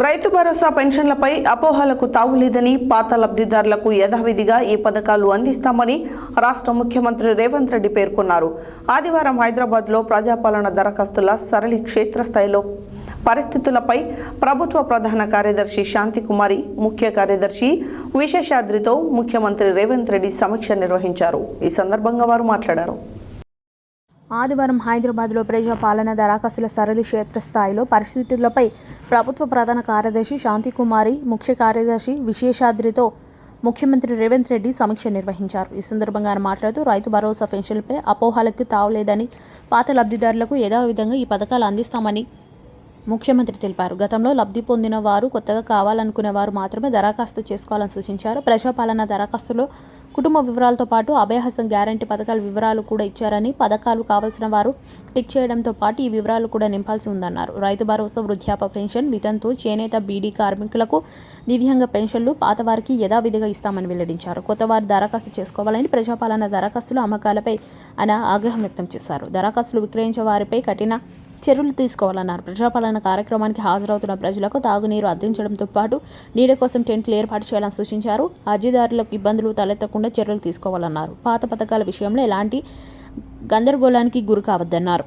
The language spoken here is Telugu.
రైతు భరోసా పెన్షన్లపై అపోహలకు తావులేదని పాత లబ్ధిదారులకు యథావిధిగా ఈ పథకాలు అందిస్తామని రాష్ట్ర ముఖ్యమంత్రి రేవంత్ రెడ్డి పేర్కొన్నారు. ఆదివారం హైదరాబాద్లో ప్రజాపాలన దరఖాస్తుల సరళి క్షేత్రస్థాయిలో పరిస్థితులపై ప్రభుత్వ ప్రధాన కార్యదర్శి శాంతికుమారి, ముఖ్య కార్యదర్శి విశేషాద్రితో ముఖ్యమంత్రి రేవంత్ రెడ్డి సమీక్ష నిర్వహించారు. ఈ సందర్భంగా వారు మాట్లాడారు. ఆదివారం హైదరాబాద్లో ప్రజాపాలన దరఖాస్తుల సరళి క్షేత్రస్థాయిలో పరిస్థితులపై ప్రభుత్వ ప్రధాన కార్యదర్శి శాంతికుమారి, ముఖ్య కార్యదర్శి విశేషాద్రితో ముఖ్యమంత్రి రేవంత్ రెడ్డి సమీక్ష నిర్వహించారు. ఈ సందర్భంగా ఆయన మాట్లాడుతూ రైతు భరోసా పెన్షన్లపై అపోహలకు తావులేదని, పాత లబ్ధిదారులకు యథావిధంగా ఈ పథకాలు అందిస్తామని ముఖ్యమంత్రి తెలిపారు. గతంలో లబ్ధి పొందిన వారు, కొత్తగా కావాలనుకునే వారు మాత్రమే దరఖాస్తు చేసుకోవాలని సూచించారు. ప్రజాపాలన దరఖాస్తులో కుటుంబ వివరాలతో పాటు అభయహస్తం గ్యారంటీ పథకాల వివరాలు కూడా ఇచ్చారని, పథకాలు కావాల్సిన వారు టిక్ చేయడంతో పాటు ఈ వివరాలు కూడా నింపాల్సి ఉందన్నారు. రైతు భరోసా, వృద్ధాప్య పెన్షన్, వితంతు, చేనేత, బీడీ కార్మికులకు దివ్యాంగ పెన్షన్లు పాతవారికి యథావిధిగా ఇస్తామని వెల్లడించారు. కొత్తవారు దరఖాస్తు చేసుకోవాలని, ప్రజాపాలన దరఖాస్తుల అమ్మకాలపై ఆయన ఆగ్రహం వ్యక్తం చేశారు. దరఖాస్తులు విక్రయించే వారిపై కఠిన చర్యలు తీసుకోవాలన్నారు. ప్రజాపాలన కార్యక్రమానికి హాజరవుతున్న ప్రజలకు తాగునీరు అందించడంతో పాటు నీడ కోసం టెంట్లు ఏర్పాటు చేయాలని సూచించారు. అర్జీదారులకు ఇబ్బందులు తలెత్తకుండా చర్యలు తీసుకోవాలన్నారు. పాత పథకాల విషయంలో ఎలాంటి గందరగోళానికి గురి కావద్దన్నారు.